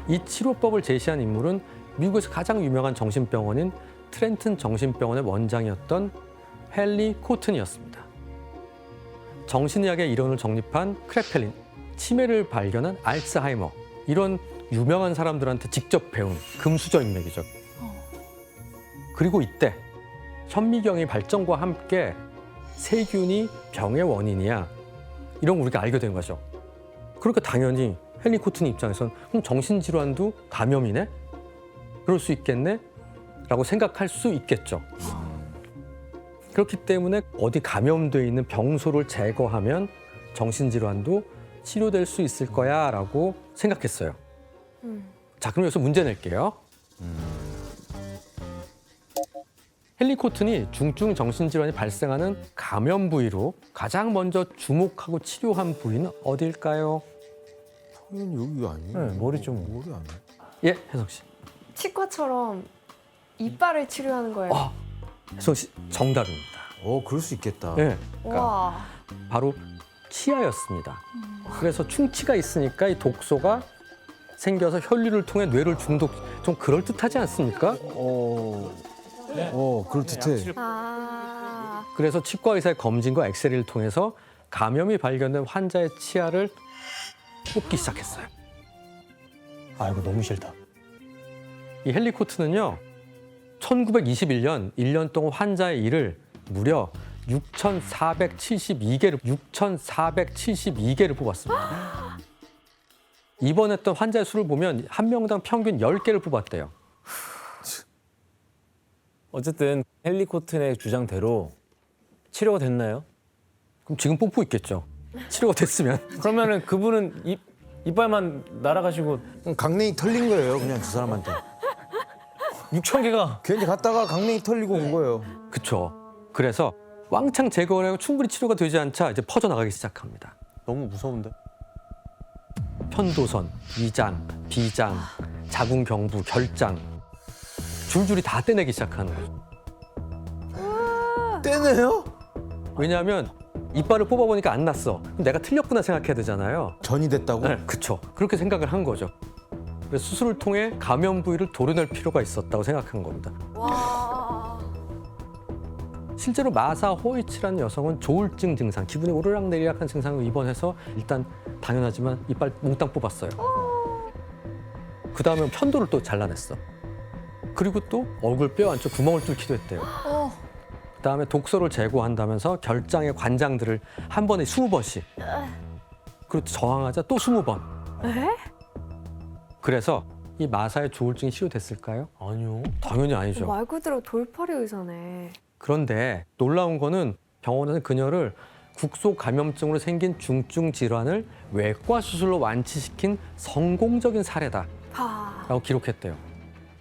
이 치료법을 제시한 인물은 미국에서 가장 유명한 정신병원인 트렌튼 정신병원의 원장이었던 헨리 코튼이었습니다. 정신의학의 이론을 정립한 크레펠린, 치매를 발견한 알츠하이머, 이런 유명한 사람들한테 직접 배운 금수저 인맥이죠. 그리고 이때 현미경의 발전과 함께 세균이 병의 원인이야, 이런 걸 우리가 알게 된 거죠. 그러니까 당연히 헨리 코튼 입장에서는 그럼 정신질환도 감염이네? 그럴 수 있겠네? 라고 생각할 수 있겠죠. 그렇기 때문에 어디 감염되어 있는 병소를 제거하면 정신질환도 치료될 수 있을 거야 라고 생각했어요. 자, 그럼 여기서 문제 낼게요. 헨리 코튼이 중증 정신질환이 발생하는 감염 부위로 가장 먼저 주목하고 치료한 부위는 어디일까요? 당연히 여기 아니에요. 네, 머리 좀. 머리 아니에요. 예, 혜성 씨. 치과처럼 이빨을 치료하는 거예요. 혜성 씨, 정답입니다. 그럴 수 있겠다. 예, 와. 바로 치아였습니다. 그래서 충치가 있으니까 이 독소가 생겨서 혈류를 통해 뇌를 중독, 좀 그럴듯하지 않습니까? 그럴듯해. 아. 그래서 치과 의사의 검진과 엑스레이를 통해서 감염이 발견된 환자의 치아를 뽑기 시작했어요. 아, 이거 너무 싫다. 이 헨리 코튼은요, 1921년 1년 동안 환자의 이를 무려 6,472개를 뽑았습니다. 입원했던 환자의 수를 보면 한 명당 평균 10개를 뽑았대요. 어쨌든 헨리 코튼의 주장대로 치료가 됐나요? 그럼 지금 뽑고 있겠죠. 치료가 됐으면. 그러면은 그분은 이빨만 날아가시고 강냉이 털린 거예요, 그냥 두 사람한테. 6,000개가 괜히 갔다가 강냉이 털리고 온 거예요. 그렇죠. 그래서 왕창 제거를 하고 충분히 치료가 되지 않자 이제 퍼져나가기 시작합니다. 너무 무서운데? 편도선, 위장, 비장, 자궁경부, 결장 줄줄이 다 떼내기 시작하는 거죠. 떼네요? 왜냐하면 이빨을 뽑아보니까 안 났어. 그럼 내가 틀렸구나 생각해야 되잖아요. 전이 됐다고? 네, 그렇죠. 그렇게 생각을 한 거죠. 그래서 수술을 통해 감염 부위를 도려낼 필요가 있었다고 생각한 겁니다. 와. 실제로 마사 호이치라는 여성은 조울증 증상, 기분이 오르락내리락한 증상으로 입원해서 일단 당연하지만 이빨 몽땅 뽑았어요. 그 다음에 편도를 또 잘라냈어. 그리고 또 얼굴 뼈 안쪽 구멍을 뚫기도 했대요. 그 다음에 독소를 제거한다면서 결장의 관장들을 한 번에 20번씩. 그리고 저항하자 또 20번. 에? 그래서 이 마사의 조울증이 치료됐을까요? 아니요. 당연히 아니죠. 말 그대로 돌팔이 의사네. 그런데 놀라운 거는 병원에서 그녀를 국소 감염증으로 생긴 중증 질환을 외과 수술로 완치시킨 성공적인 사례다라고 파. 기록했대요.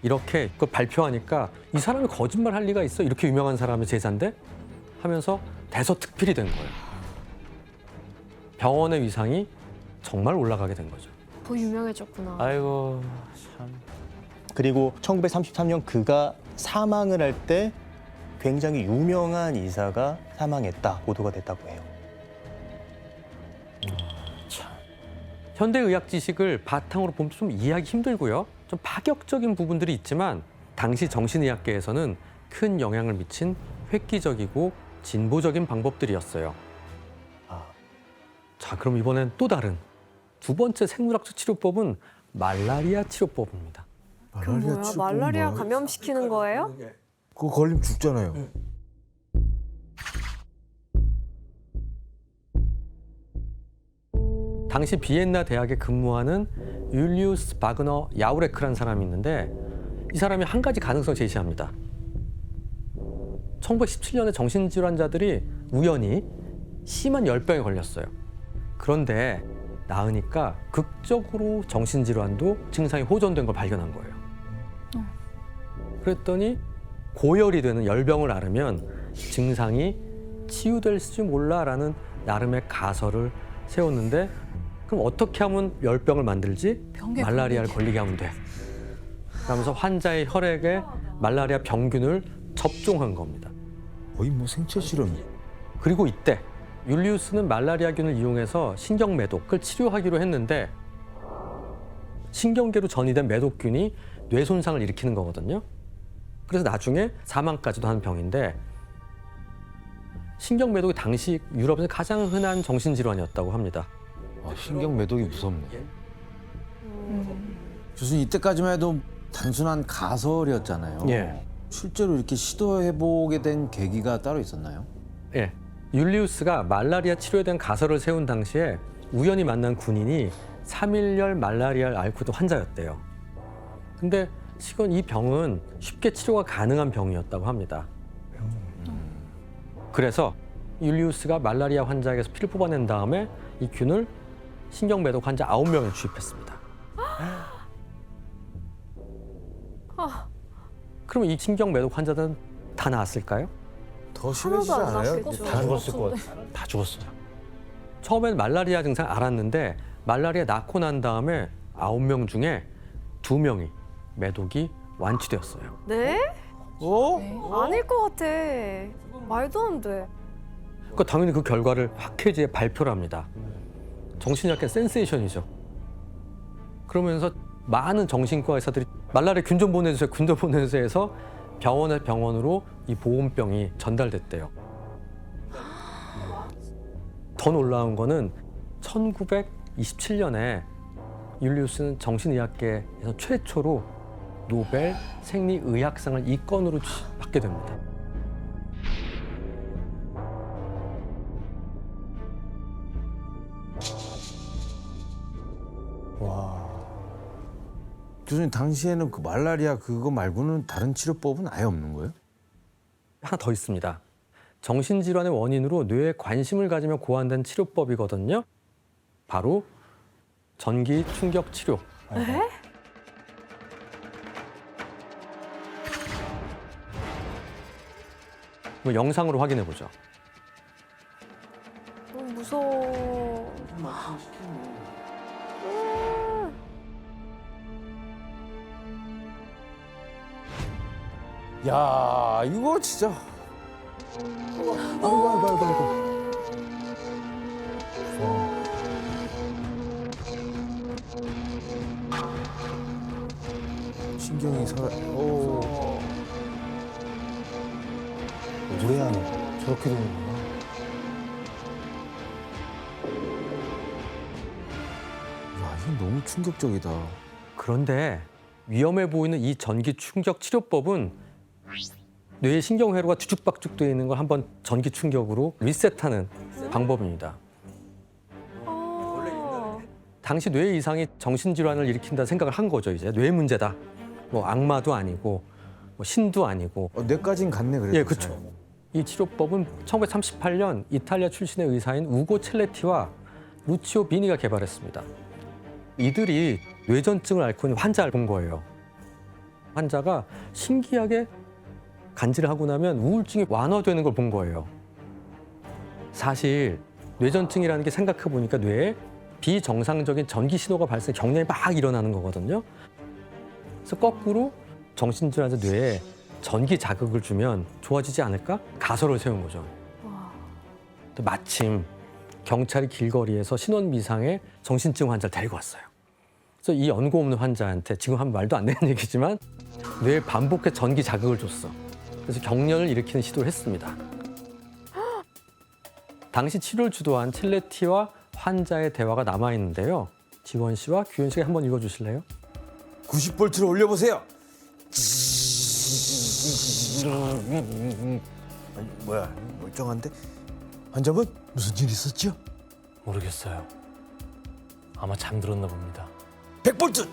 이렇게 그걸 발표하니까 이 사람이 거짓말할 리가 있어? 이렇게 유명한 사람의 제자인데? 하면서 대서특필이 된 거예요. 병원의 위상이 정말 올라가게 된 거죠. 더 유명해졌구나. 아이고 참. 그리고 1933년 그가 사망을 할 때 굉장히 유명한 의사가 사망했다 보도가 됐다고 해요. 현대의학 지식을 바탕으로 보면 좀 이해하기 힘들고요. 좀 파격적인 부분들이 있지만 당시 정신의학계에서는 큰 영향을 미친 획기적이고 진보적인 방법들이었어요. 자, 그럼 이번엔 또 다른 두 번째 생물학적 치료법은 말라리아 치료법입니다. 그 뭐야? 말라리아 감염시키는 거예요? 그거 걸리면 죽잖아요. 당시 비엔나 대학에 근무하는 율리우스 바그너 야우레크라는 사람이 있는데 이 사람이 한 가지 가능성을 제시합니다. 1917년에 정신질환자들이 우연히 심한 열병에 걸렸어요. 그런데 나으니까 극적으로 정신질환도 증상이 호전된 걸 발견한 거예요. 그랬더니 고열이 되는 열병을 앓으면 증상이 치유될지 몰라라는 나름의 가설을 세웠는데 그럼 어떻게 하면 열병을 만들지? 말라리아를 걸리게 하면 돼. 그러면서 환자의 혈액에 말라리아 병균을 접종한 겁니다. 거의 뭐 생체 실험. 그리고 이때 율리우스는 말라리아균을 이용해서 신경매독을 치료하기로 했는데 신경계로 전이된 매독균이 뇌 손상을 일으키는 거거든요. 그래서 나중에 사망까지도 하는 병인데 신경 매독이 당시 유럽에서 가장 흔한 정신질환이었다고 합니다. 아, 신경 매독이 무섭네. 교수님 이때까지만 해도 단순한 가설이었잖아요. 예. 실제로 이렇게 시도해보게 된 계기가 따로 있었나요? 예. 율리우스가 말라리아 치료에 대한 가설을 세운 당시에 우연히 만난 군인이 3일열 말라리아를 앓고 있던 환자였대요. 근데 실은 이 병은 쉽게 치료가 가능한 병이었다고 합니다. 그래서 율리우스가 말라리아 환자에게서 피를 뽑아낸 다음에 이 균을 신경매독 환자 9명에 주입했습니다. 그러면 이 신경매독 환자들은 다 나았을까요? 더 심해지지 하나도 안 않아요? 낫겠죠. 다 죽었을 것 같아. 다 죽었어요. 처음엔 말라리아 증상 알았는데 말라리아 낳고 난 다음에 9명 중에 2명이 매독이 완치되었어요. 네? 어? 아닐 것 같아. 말도 안 돼. 그러니까 당연히 그 결과를 학회지에 발표를 합니다. 정신의학계 센세이션이죠. 그러면서 많은 정신과 의사들이 말라리아 균 좀 보내주세요, 균 좀 보내주세요 해서 병원으로 이 보온병이 전달됐대요. 더 놀라운 거는 1927년에 율리우스는 정신의학계에서 최초로 노벨 생리의학상을 이 건으로 받게 됩니다. 교수님 당시에는 그 말라리아 그거 말고는 다른 치료법은 아예 없는 거예요? 하나 더 있습니다. 정신질환의 원인으로 뇌에 관심을 가지며 고안된 치료법이거든요. 바로 전기 충격 치료. 네? 뭐 영상으로 확인해 보죠. 너무 무서워. 야, 이거 진짜. 아이고. 신경이 살아. 오. 노래하는 저렇게 되는구나. 야, 이건 너무 충격적이다. 그런데 위험해 보이는 이 전기 충격 치료법은 뇌의 신경회로가 뒤죽박죽되어 있는 걸 한번 전기 충격으로 리셋하는 방법입니다. 당시 뇌 이상이 정신질환을 일으킨다 생각을 한 거죠. 이제 뇌 문제다. 뭐 악마도 아니고 뭐 신도 아니고. 뇌까진 갔네 그래도. 예, 그렇죠. 이 치료법은 1938년 이탈리아 출신의 의사인 우고 첼레티와 루치오 비니가 개발했습니다. 이들이 뇌전증을 앓고 있는 환자를 본 거예요. 환자가 신기하게 간질을 하고 나면 우울증이 완화되는 걸 본 거예요. 사실 뇌전증이라는 게 생각해 보니까 뇌에 비정상적인 전기 신호가 발생, 경련이 막 일어나는 거거든요. 그래서 거꾸로 정신질환자 뇌에 전기 자극을 주면 좋아지지 않을까? 가설을 세운 거죠. 또 마침 경찰이 길거리에서 신원 미상의 정신증 환자를 데리고 왔어요. 그래서 이 연고 없는 환자한테 지금 한 말도 안 되는 얘기지만 뇌에 반복해 전기 자극을 줬어. 그래서 경련을 일으키는 시도를 했습니다. 당시 치료를 주도한 첼레티와 환자의 대화가 남아 있는데요. 지원 씨와 규현 씨가 한번 읽어주실래요? 90볼트를 올려보세요. 아니, 뭐야, 멀쩡한데? 환자분 무슨 일 있었죠? 모르겠어요. 아마 잠들었나 봅니다. 100볼트.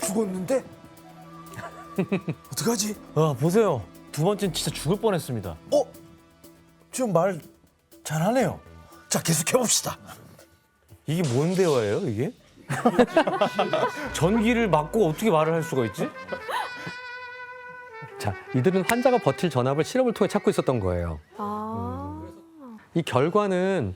죽었는데? 어떡하지? 아, 보세요. 두 번째는 진짜 죽을 뻔했습니다. 지금 말 잘하네요. 자, 계속 해봅시다. 이게 뭔 대화예요, 이게? 전기를 맞고 어떻게 말을 할 수가 있지? 자, 이들은 환자가 버틸 전압을 실험을 통해 찾고 있었던 거예요. 이 결과는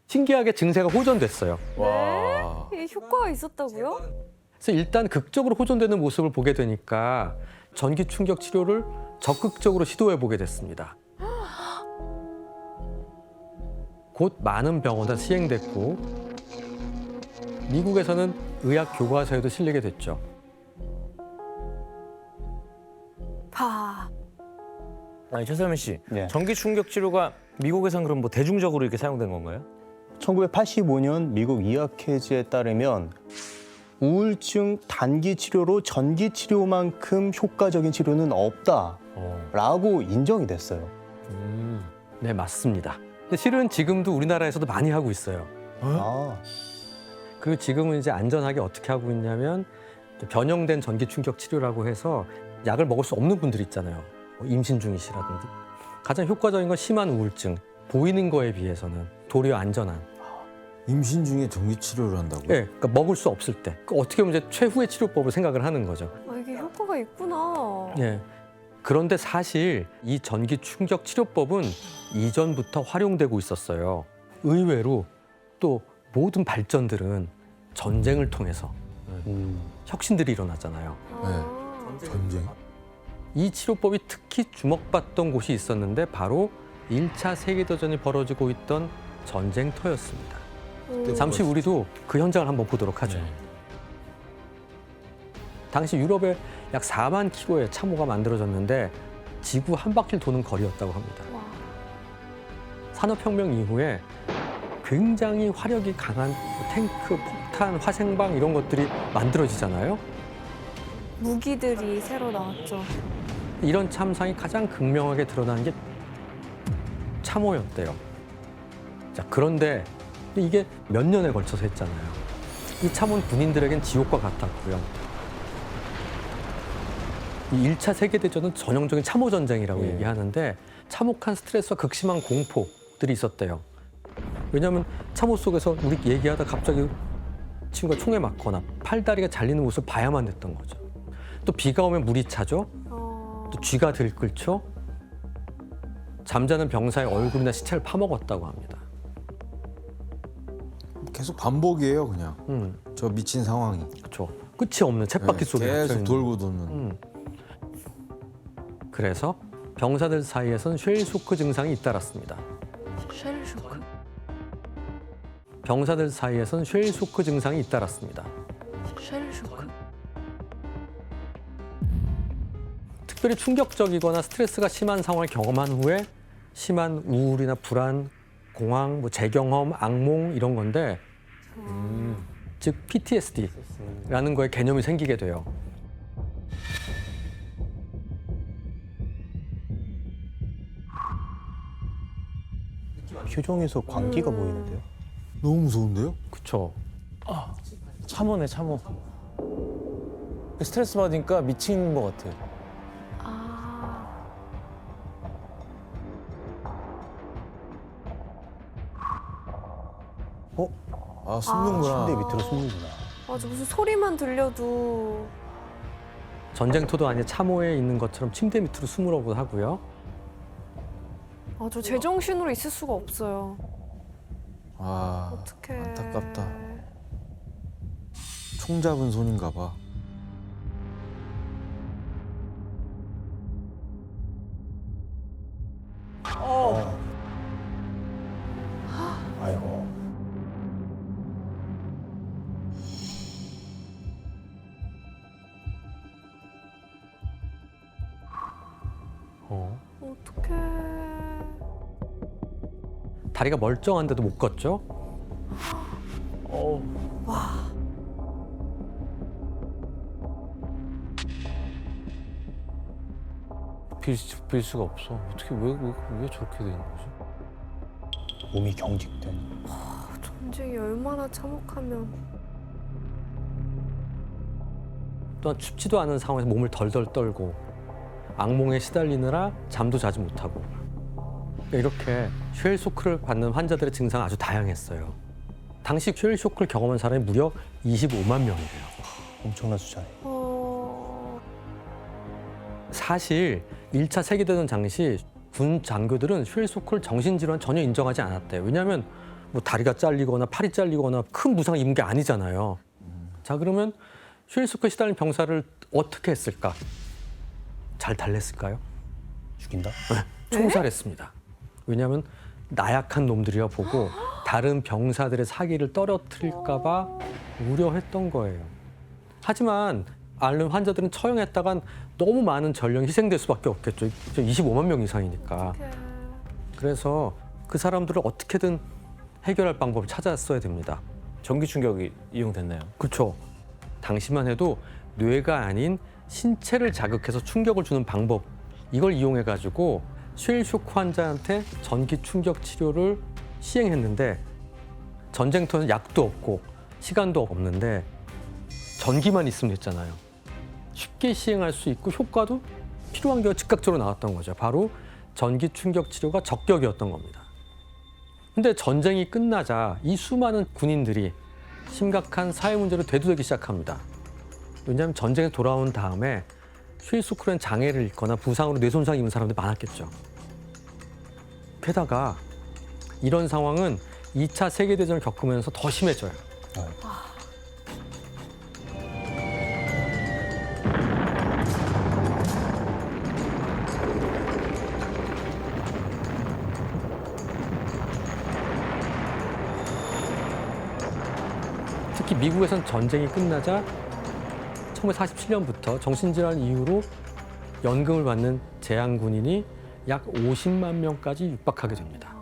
신기하게 증세가 호전됐어요. 와. 이게 효과가 있었다고요? 그래서 일단 극적으로 호전되는 모습을 보게 되니까 전기 충격 치료를 적극적으로 시도해 보게 됐습니다. 곧 많은 병원에 시행됐고 미국에서는 의학 교과서에도 실리게 됐죠. 봐. 아니 최설민 씨, 네. 전기 충격 치료가 미국에선 그럼 뭐 대중적으로 이렇게 사용된 건가요? 1985년 미국 의학회지에 따르면 우울증 단기 치료로 전기 치료만큼 효과적인 치료는 없다라고 인정이 됐어요. 네, 맞습니다. 근데 실은 지금도 우리나라에서도 많이 하고 있어요. 아, 그리고 지금은 이제 안전하게 어떻게 하고 있냐면 변형된 전기 충격 치료라고 해서 약을 먹을 수 없는 분들 있잖아요. 뭐 임신 중이시라든지. 가장 효과적인 건 심한 우울증. 보이는 거에 비해서는 도리어 안전한. 임신 중에 전기 치료를 한다고요? 예, 그러니까 먹을 수 없을 때. 그 어떻게 보면 이제 최후의 치료법을 생각을 하는 거죠. 아, 이게 효과가 있구나. 예. 그런데 사실 이 전기 충격 치료법은 이전부터 활용되고 있었어요. 의외로 또 모든 발전들은 전쟁을 통해서 혁신들이 일어나잖아요. 아. 전쟁. 이 치료법이 특히 주목받던 곳이 있었는데 바로 1차 세계대전이 벌어지고 있던 전쟁터였습니다. 잠시 우리도 그 현장을 한번 보도록 하죠. 네. 당시 유럽에 약 4만 킬로의 참호가 만들어졌는데 지구 한 바퀴를 도는 거리였다고 합니다. 와. 산업혁명 이후에 굉장히 화력이 강한 탱크, 폭탄, 화생방 이런 것들이 만들어지잖아요. 무기들이 새로 나왔죠. 이런 참상이 가장 극명하게 드러난 게 참호였대요. 자, 그런데 이게 몇 년에 걸쳐서 했잖아요. 이 참호는 군인들에겐 지옥과 같았고요. 이 1차 세계대전은 전형적인 참호 전쟁이라고 얘기하는데 참혹한 스트레스와 극심한 공포들이 있었대요. 왜냐하면 참호 속에서 우리 얘기하다 갑자기 친구가 총에 맞거나 팔다리가 잘리는 모습을 봐야만 했던 거죠. 또 비가 오면 물이 차죠. 또 쥐가 들끓죠. 잠자는 병사의 얼굴이나 시체를 파먹었다고 합니다. 계속 반복이에요, 그냥. 저 미친 상황이. 그렇죠. 끝이 없는 쳇바퀴 네, 속에 계속 갇혀있는. 돌고 도는. 그래서 병사들 사이에선 쉘쇼크 증상이 잇따랐습니다. 쉘쇼크. 병사들 사이에선 쉘쇼크 증상이 잇따랐습니다. 쉘쇼크. 특별히 충격적이거나 스트레스가 심한 상황을 경험한 후에 심한 우울이나 불안, 공황, 뭐 재경험, 악몽 이런 건데 즉 PTSD라는 거에 개념이 생기게 돼요. 표정에서 광기가 보이는데요. 너무 무서운데요? 그렇죠. 참호네 참호. 스트레스 받으니까 미친 것 같아. 아. 아, 숨는구나. 침대 밑으로 숨는구나. 맞아, 무슨 소리만 들려도. 전쟁터도 아닌 참호에 있는 것처럼 침대 밑으로 숨으라고 하고요. 아, 저 제정신으로 있을 수가 없어요. 아, 어떡해. 안타깝다. 총 잡은 손인가 봐. 아이고. 어떡해. 다리가 멀쩡한데도 못 걷죠. 빌 수가 없어. 어떻게 왜 저렇게 되는 거지? 몸이 경직된. 전쟁이 얼마나 참혹하면. 또한 춥지도 않은 상황에서 몸을 덜덜 떨고 악몽에 시달리느라 잠도 자지 못하고 이렇게 쉘쇼크를 받는 환자들의 증상은 아주 다양했어요. 당시 쉘쇼크를 경험한 사람이 무려 25만 명이래요. 엄청난 숫자네. 사실 1차 세계대전 당시 군 장교들은 쉘쇼크를 정신질환 전혀 인정하지 않았대요. 왜냐하면 뭐 다리가 잘리거나 팔이 잘리거나 큰 부상 입은 게 아니잖아요. 자, 그러면 쉘쇼크에 시달린 병사를 어떻게 했을까? 잘 달랬을까요? 죽인다? 총살했습니다. 왜냐하면 나약한 놈들이라 보고 다른 병사들의 사기를 떨어뜨릴까 봐 우려했던 거예요. 하지만 앓는 환자들은 처형했다간 너무 많은 전령이 희생될 수밖에 없겠죠. 25만 명 이상이니까. 그래서 그 사람들을 어떻게든 해결할 방법을 찾았어야 됩니다. 전기 충격이 이용됐나요? 그렇죠. 당시만 해도 뇌가 아닌 신체를 자극해서 충격을 주는 방법, 이걸 이용해 가지고 쉘쇼크 환자한테 전기 충격 치료를 시행했는데, 전쟁터는 약도 없고 시간도 없는데 전기만 있으면 됐잖아요. 쉽게 시행할 수 있고 효과도 필요한 게 즉각적으로 나왔던 거죠. 바로 전기 충격 치료가 적격이었던 겁니다. 근데 전쟁이 끝나자 이 수많은 군인들이 심각한 사회 문제로 대두되기 시작합니다. 왜냐하면 전쟁에 돌아온 다음에 쉘쇼크라는 장애를 입거나 부상으로 뇌손상 입은 사람들이 많았겠죠. 게다가 이런 상황은 2차 세계대전을 겪으면서 더 심해져요. 특히 미국에선 전쟁이 끝나자 1947년부터 정신질환 이후로 연금을 받는 재향 군인이 약 50만 명까지 육박하게 됩니다.